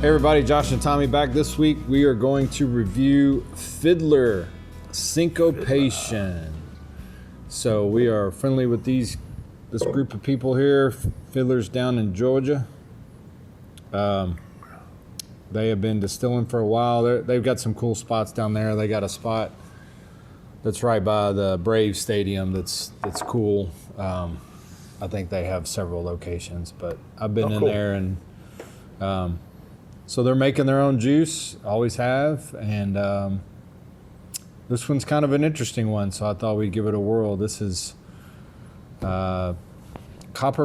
Hey everybody, Josh and Tommy back. This week we are going to review Fiddler Syncopation. So we are friendly with this group of people here, Fiddlers down in Georgia. They have been distilling for a while. They've got some cool spots down there. They got a spot that's right by the Braves Stadium that's cool. I think they have several locations, but I've been in there and so they're making their own juice, always have, and this one's kind of an interesting one, so I thought we'd give it a whirl. This is Copper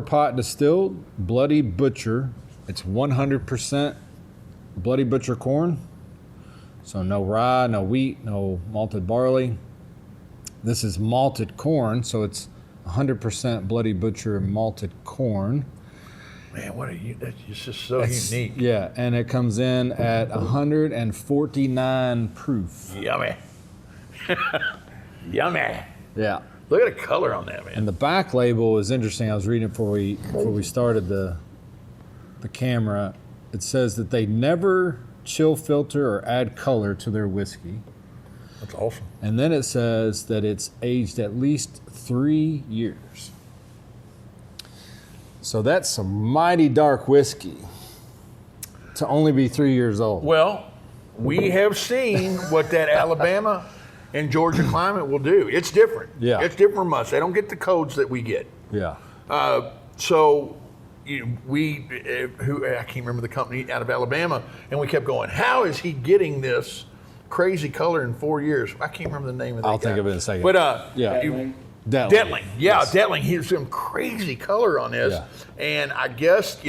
Pot Distilled Bloody Butcher. It's 100% Bloody Butcher corn, so no rye, no wheat, no malted barley. This is malted corn, so it's 100% Bloody Butcher malted corn. Man, that's just so unique. Yeah, and it comes in at 149 proof. Yummy. Yummy. Yeah. Look at the color on that, man. And the back label is interesting. I was reading before we started the camera. It says that they never chill filter or add color to their whiskey. That's awesome. And then it says that it's aged at least 3 years. So that's some mighty dark whiskey to only be 3 years old. Well, we have seen what that Alabama and Georgia climate will do. It's different. Yeah. It's different from us. They don't get the codes that we get. Yeah. So I can't remember the company out of Alabama, and we kept going, how is he getting this crazy color in 4 years? I can't remember the name of that I'll guy. think of it in a second. But Detling. Yeah, Yes. Detling. He has some crazy color on this. Yeah. And I guess,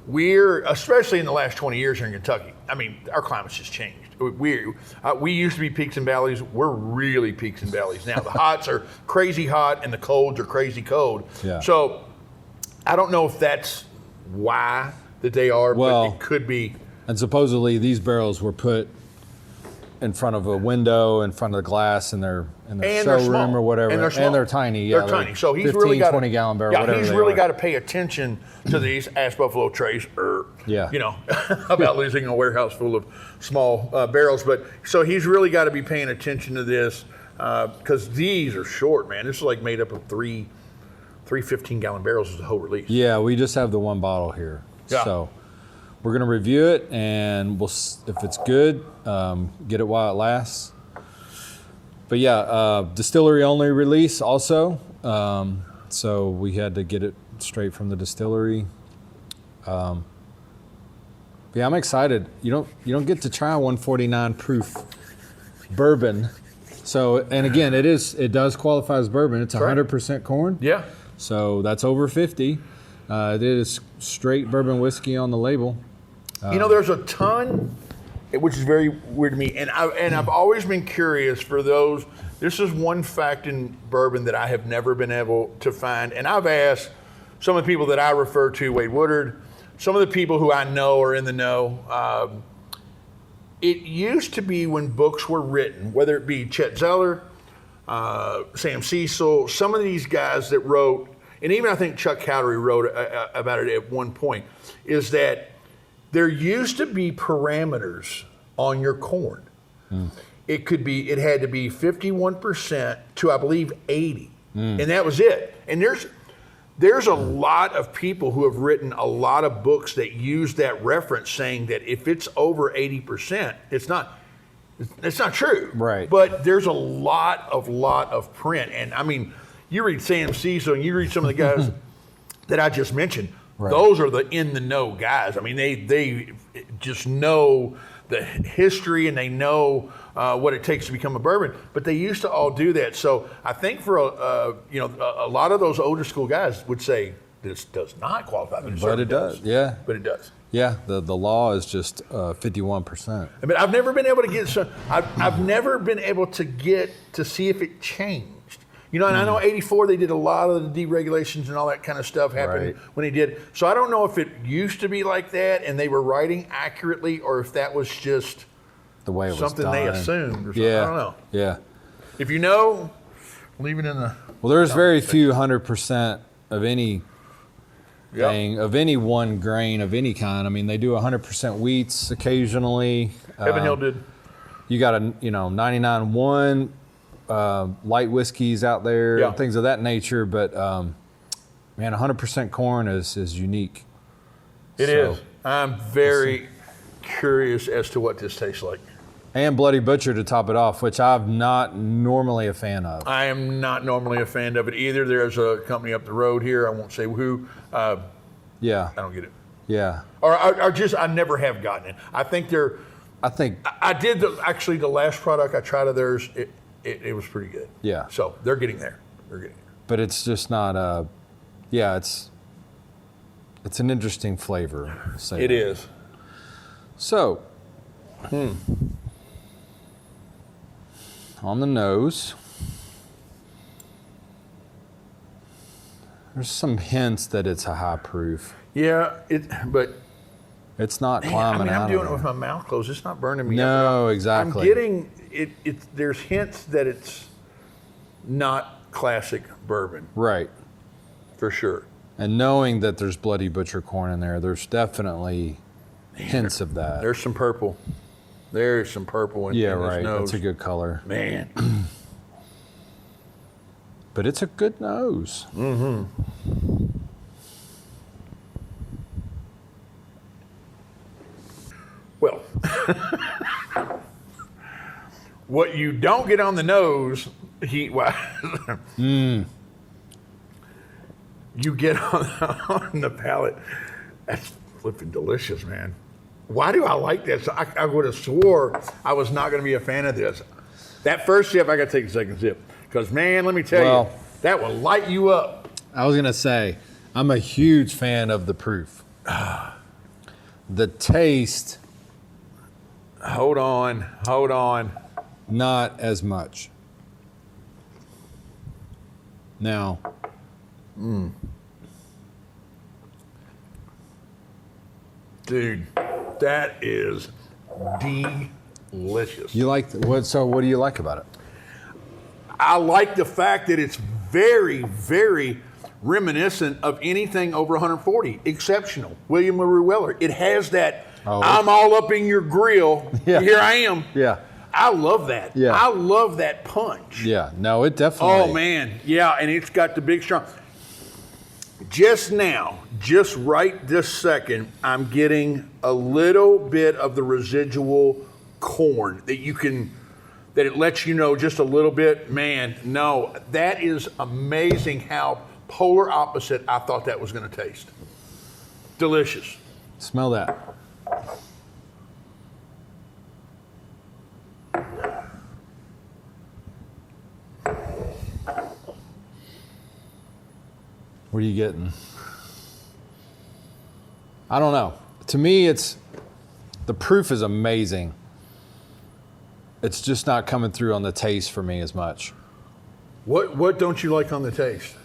we're, especially in the last 20 years here in Kentucky, I mean, our climate's just changed. We used to be peaks and valleys. We're really peaks and valleys now. The hots are crazy hot and the colds are crazy cold. Yeah. So I don't know if that's why that they are, Well, but it could be. And supposedly these barrels were put in front of a window, in front of the glass in their showroom or whatever. And they're small. And they're tiny. They're Yeah, tiny. So he's 15, really got 20 gallon barrel, yeah, whatever he's they really are. got to pay attention to these Ash Buffalo trays. Yeah. About losing a warehouse full of small barrels. But so he's really got to be paying attention to this because these are short, man. This is like made up of three 15-gallon barrels is the whole release. Yeah, we just have the one bottle here. Yeah. So we're going to review it, and if it's good, get it while it lasts. But yeah, distillery only release also. So we had to get it straight from the distillery. But yeah, I'm excited. You don't get to try 149 proof bourbon. So, and again, it does qualify as bourbon. It's 100% corn. Yeah. So that's over 50. It is straight bourbon whiskey on the label. There's a ton, which is very weird to me, and I've always been curious for those. This is one fact in bourbon that I have never been able to find, and I've asked some of the people that I refer to, Wade Woodard, some of the people who I know are in the know. It used to be when books were written, whether it be Chet Zeller, Sam Cecil, some of these guys that wrote, and even I think Chuck Cowdery wrote about it at one point, is that there used to be parameters on your corn. It had to be 51% to, I believe, 80. And that was it. And there's a lot of people who have written a lot of books that use that reference, saying that if it's over 80%, it's not true. Right. But there's a lot of print. And I mean, you read Sam Cecil and you read some of the guys that I just mentioned. Right. Those are the in the know guys. I mean, they just know the history and they know what it takes to become a bourbon. But they used to all do that. So I think for a lot of those older school guys would say this does not qualify. But it does. Yeah. But it does. Yeah. The law is just 51%. I mean, I've never been able to get some. I've never been able to get to see if it changed. And I know 84, they did a lot of the deregulations and all that kind of stuff happened when they did. So I don't know if it used to be like that and they were writing accurately or if that was just the way it was something done. they assumed or something. Yeah. I don't know. Yeah. If you know, leave it in the... Well, there's very few 100% of any thing of any one grain of any kind. I mean, they do 100% wheats occasionally. Heaven Hill did. You got 99.1 light whiskeys out there, and things of that nature. But man, 100% corn is unique. It is. I'm very curious as to what this tastes like. And Bloody Butcher to top it off, which I'm not normally a fan of. I am not normally a fan of it either. There's a company up the road here. I won't say who. Yeah. I don't get it. Yeah. Or I never have gotten it. I think I did actually the last product I tried of theirs. It was pretty good. Yeah. So they're getting there. But it's just not it's an interesting flavor. It is. So, on the nose, there's some hints that it's a high proof. Yeah, but it's not climbing out. I'm doing it with my mouth closed. It's not burning me up. No, exactly. I'm getting it. There's hints that it's not classic bourbon. Right. For sure. And knowing that there's Bloody Butcher corn in there, there's definitely hints of that. There's some purple. There's some purple in yeah, in right. This nose. That's a good color. Man. But it's a good nose. Mm-hmm. Well, what you don't get on the nose, you get on the palate. That's flipping delicious, man. Why do I like this? I would have swore I was not going to be a fan of this. That first sip, I got to take a second sip. Because, man, let me tell you, that will light you up. I was going to say, I'm a huge fan of the proof. The taste. Hold on. Not as much. Now. Dude, that is delicious. You like what? So what do you like about it? I like the fact that it's very, very reminiscent of anything over 140. Exceptional. William LaRue Weller. It has that. I'm all up in your grill. Yeah. Here I am. Yeah. I love that. Yeah. I love that punch. Yeah. No, it definitely. Oh man. Yeah, and it's got the big strong. Just now, just right this second, I'm getting a little bit of the residual corn that it lets you know just a little bit. Man, no, that is amazing how polar opposite I thought that was going to taste. Delicious. Smell that. What are you getting? I don't know. To me, the proof is amazing. It's just not coming through on the taste for me as much. What don't you like on the taste?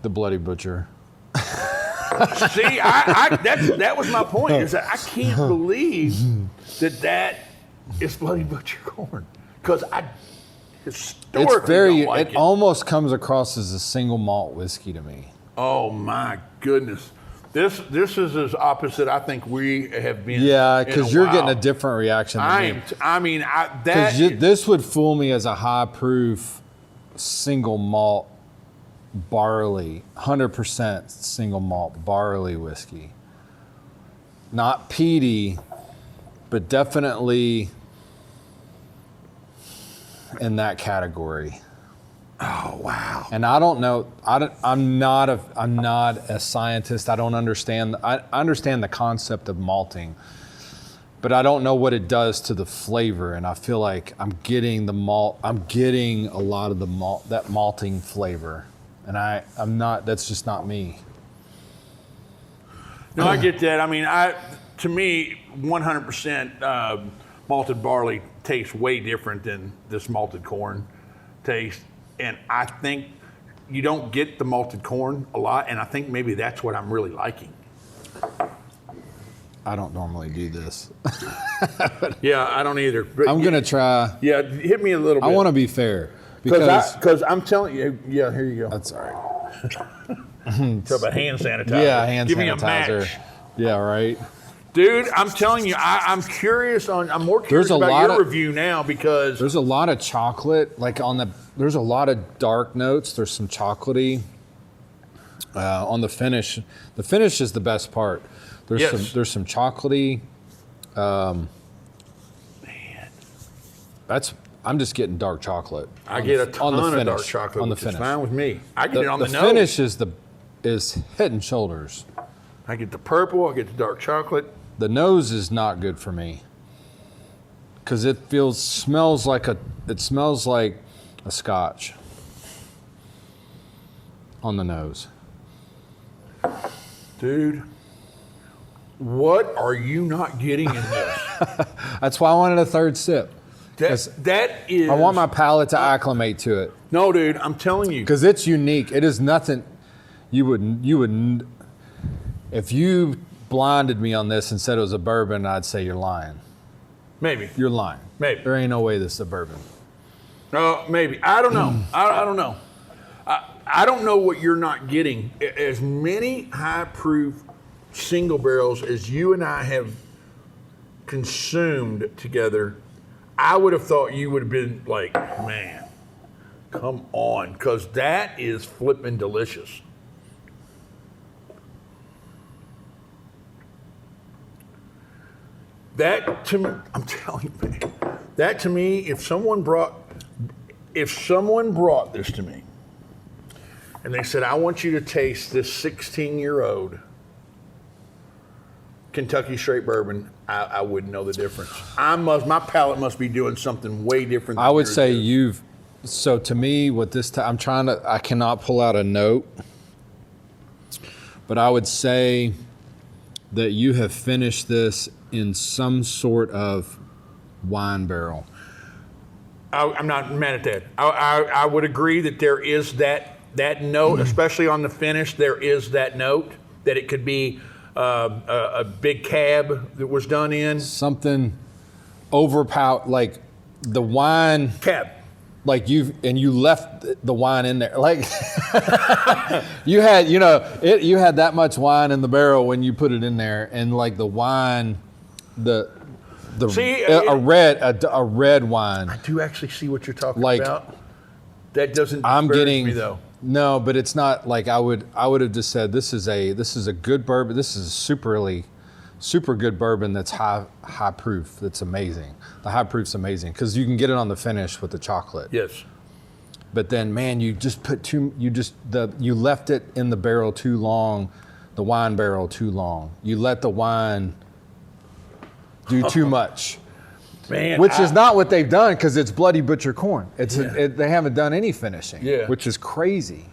The Bloody Butcher. See, that was my point. Is that I can't believe that is Bloody Butcher corn, because I historically It's very. don't like it almost comes across as a single malt whiskey to me. Oh my goodness, this is as opposite I think we have been. Yeah, because you're getting a different reaction than me. This would fool me as a high proof single malt barley, 100% single malt barley whiskey. Not peaty, but definitely in that category. Oh wow! And I don't know. I'm not a scientist. I don't understand. I understand the concept of malting, but I don't know what it does to the flavor. And I feel like I'm getting the malt. I'm getting a lot of the malt, that malting flavor. And I'm not. That's just not me. No, I get that. I mean, to me, 100% malted barley tastes way different than this malted corn taste. And I think you don't get the malted corn a lot, and I think maybe that's what I'm really liking. I don't normally do this. Yeah, I don't either. But I'm going to try. Yeah, hit me a little bit. I want to be fair. Because I'm telling you, yeah, here you go. That's all right. Talk about hand sanitizer. Yeah, hand Give sanitizer. me a match. Yeah, right. Dude, I'm telling you, I'm curious I'm more curious about your review now because there's a lot of chocolate, like there's a lot of dark notes. There's some chocolatey on the finish. The finish is the best part. There's some chocolatey. Man, I'm just getting dark chocolate. I get a ton of dark chocolate on the finish. It's fine with me. I get it on the nose. The finish is head and shoulders. I get the purple. I get the dark chocolate. The nose is not good for me because it smells like a Scotch on the nose. Dude, what are you not getting in this? That's why I wanted a third sip. That is. I want my palate to acclimate to it. No, dude, I'm telling you. Because it's unique. It is nothing. You wouldn't. If you blinded me on this and said it was a bourbon, I'd say you're lying. Maybe. You're lying. Maybe. There ain't no way this is a bourbon. Maybe. I don't know. I don't know. I don't know what you're not getting. As many high proof single barrels as you and I have consumed together, I would have thought you would have been like, man, come on, because that is flipping delicious. That to me, I'm telling you, man, that to me, if someone brought this to me and they said, I want you to taste this 16-year-old Kentucky straight bourbon, I wouldn't know the difference. My palate must be doing something way different than I would say yours. so to me, with this time, I cannot pull out a note, but I would say that you have finished this in some sort of wine barrel. I'm not mad at that. I would agree that there is that note, especially on the finish, there is that note that it could be a big cab that was done in. Something overpowered, like the wine. Cab. Like you left the wine in there. Like you had that much wine in the barrel when you put it in there, and like the wine, a red wine. I do actually see what you're talking about. That doesn't discourage me though. No, but it's not like I would have just said this is a good bourbon. This is a super good bourbon that's high proof. That's amazing. The high proof's amazing because you can get it on the finish with the chocolate. Yes. But then, man, you left it in the barrel too long, the wine barrel too long. You let the wine do too much. Man, which is not what they've done because it's Bloody Butcher corn. They haven't done any finishing, which is crazy.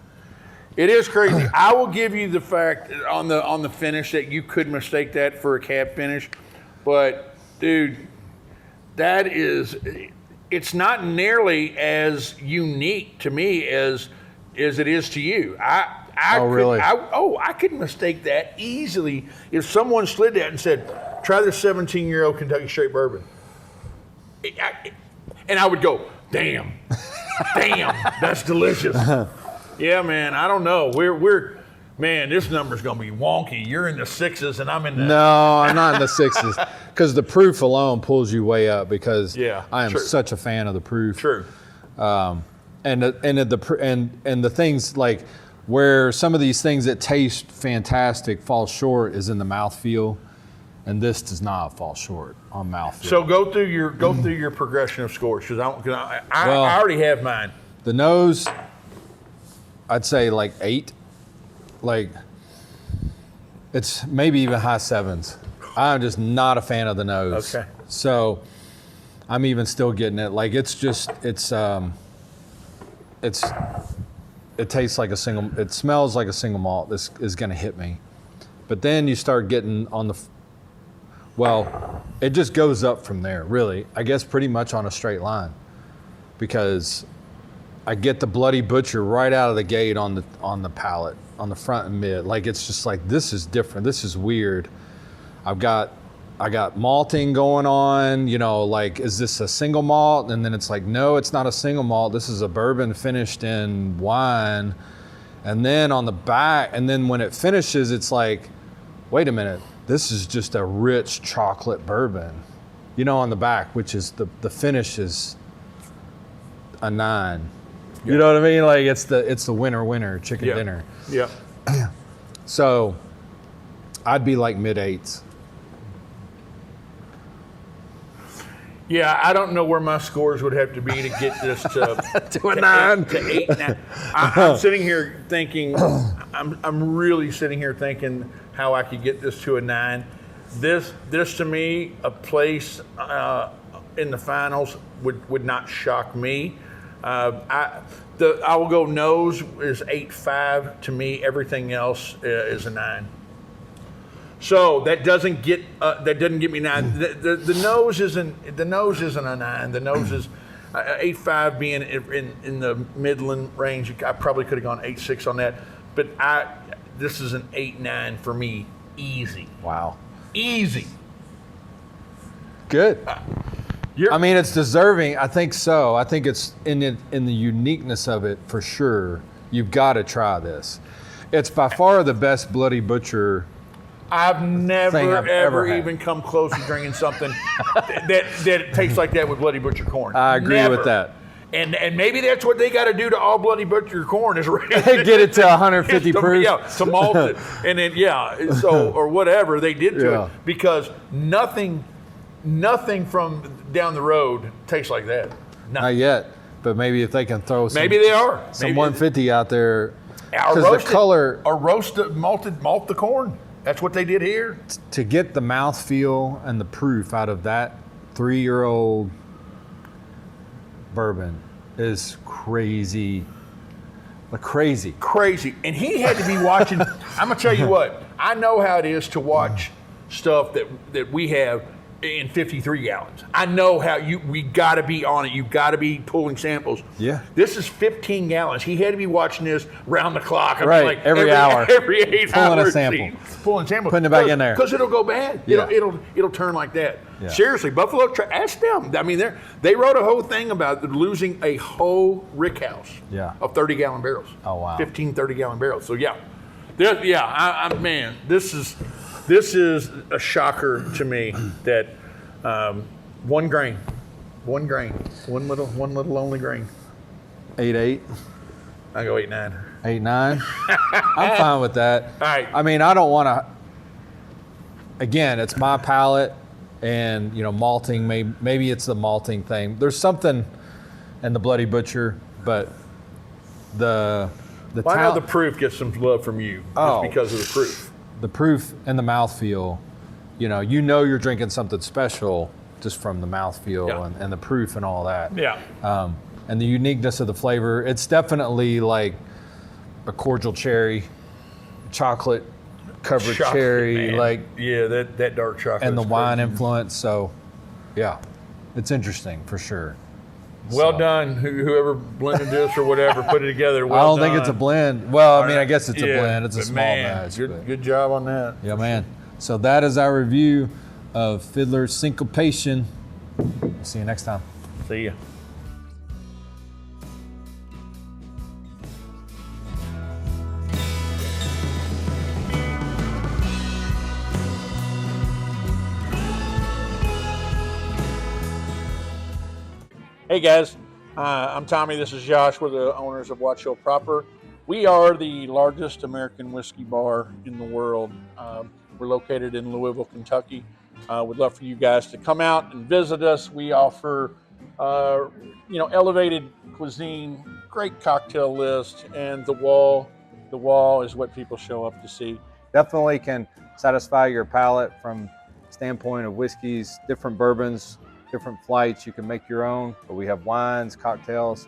It is crazy. I will give you the fact on the finish that you could mistake that for a cab finish, but dude, it's not nearly as unique to me as it is to you. Really? I could mistake that easily if someone slid that and said, "Try this 17-year-old Kentucky straight bourbon." And I would go, damn, that's delicious. Yeah, man, I don't know. Man, this number's gonna be wonky. You're in the sixes, and I'm in the. No, I'm not in the sixes because the proof alone pulls you way up. Because I am such a fan of the proof. True. And the things like where some of these things that taste fantastic fall short is in the mouthfeel. And this does not fall short on mouthfeel. So go through your progression of scores because I already have mine. The nose, I'd say like 8. Like it's maybe even high 7s. I'm just not a fan of the nose. Okay. So I'm even still getting it. Like it tastes like a single. It smells like a single malt. This is going to hit me. But then you start getting on the. Well, it just goes up from there, really. I guess pretty much on a straight line, because I get the Bloody Butcher right out of the gate on the palate, on the front and mid. Like it's just like this is different. This is weird. I got malting going on. Like is this a single malt? And then it's like no, it's not a single malt. This is a bourbon finished in wine, And then on the back, and then when it finishes, it's like, wait a minute, this is just a rich chocolate bourbon. You know, on the back, which is the finish is a 9. You know what I mean? Like it's the winner chicken dinner. Yeah. So I'd be like mid-8s. Yeah, I don't know where my scores would have to be to get this to To a 9. to 8. I'm sitting here thinking, I'm really sitting here thinking how I could get this to a 9. This to me, a place in the finals would not shock me. I will go nose is 8.5 to me. Everything else is a 9. So that doesn't get me 9. The nose isn't a 9. The nose is 8.5 being in the Midland range. I probably could have gone 8.6 on that, but this is an 8.9 for me, easy. Wow. Easy. Good. I mean, it's deserving. I think so. I think it's in the uniqueness of it for sure. You've got to try this. It's by far the best Bloody Butcher. I've never ever had. even come close to drinking something that tastes like that with Bloody Butcher corn. I agree Never. with that. And maybe that's what they got to do to all Bloody Butcher corn is Get it to 150 proof. Yeah, to malt it, and then so or whatever they did to it, because nothing from down the road tastes like that. Not yet, but maybe if they can throw some, Maybe they are some 150 out there, Or because the color malt the corn. That's what they did here. to get the mouthfeel and the proof out of that 3-year-old bourbon is crazy. Crazy. And he had to be watching. I'm gonna tell you what. I know how it is to watch stuff that we have in 53 gallons. I know how we got to be on it. You got to be pulling samples. Yeah. This is 15 gallons. He had to be watching this round the clock. I mean, Right, like every hour. every 8 Pulling a hours. sample. Pulling samples. Putting it back in there. Because it'll go bad. Yeah. It'll turn like that. Yeah. Seriously, Buffalo. Ask them. I mean, they wrote a whole thing about losing a whole rick house. Yeah. Of 30-gallon barrels. Oh, wow. 15 30-gallon barrels. So yeah. Man, this is a shocker to me that 1 grain, one little only grain. 8.8. I go 8.9. 8.9. I'm fine with that. All right. I mean, I don't want to. Again, it's my palate, and malting. Maybe it's the malting thing. There's something in the Bloody Butcher, but the Well, I know the proof gets some love from you just because of the proof. The proof and the mouthfeel. You're drinking something special just from the mouthfeel and the proof and all that. Yeah. And the uniqueness of the flavor. It's definitely like a cordial cherry, chocolate covered cherry, man. like that dark chocolate. and the wine influence. So, yeah, it's interesting for sure. Well done, whoever blended this or whatever, put it together. Well I don't done. think it's a blend. Well, I mean, I guess it's a blend. It's a but small man, batch. but- Good job on that. Yeah, man. So that is our review of Fiddler Syncopation. See you next time. See ya. Hey guys, I'm Tommy. This is Josh. We're the owners of Watch Hill Proper. We are the largest American whiskey bar in the world. We're located in Louisville, Kentucky. We'd love for you guys to come out and visit us. We offer, elevated cuisine, great cocktail list, and the wall is what people show up to see. Definitely can satisfy your palate from standpoint of whiskeys, different bourbons, different flights. You can make your own, but we have wines, cocktails.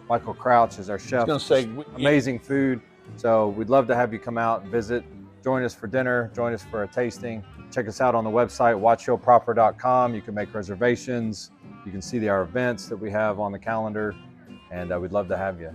Michael Crouch is our chef. I was gonna say, amazing food. So we'd love to have you come out and visit. Join us for dinner. Join us for a tasting. Check us out on the website, watchhillproper.com. You can make reservations. You can see our events that we have on the calendar, and we'd love to have you.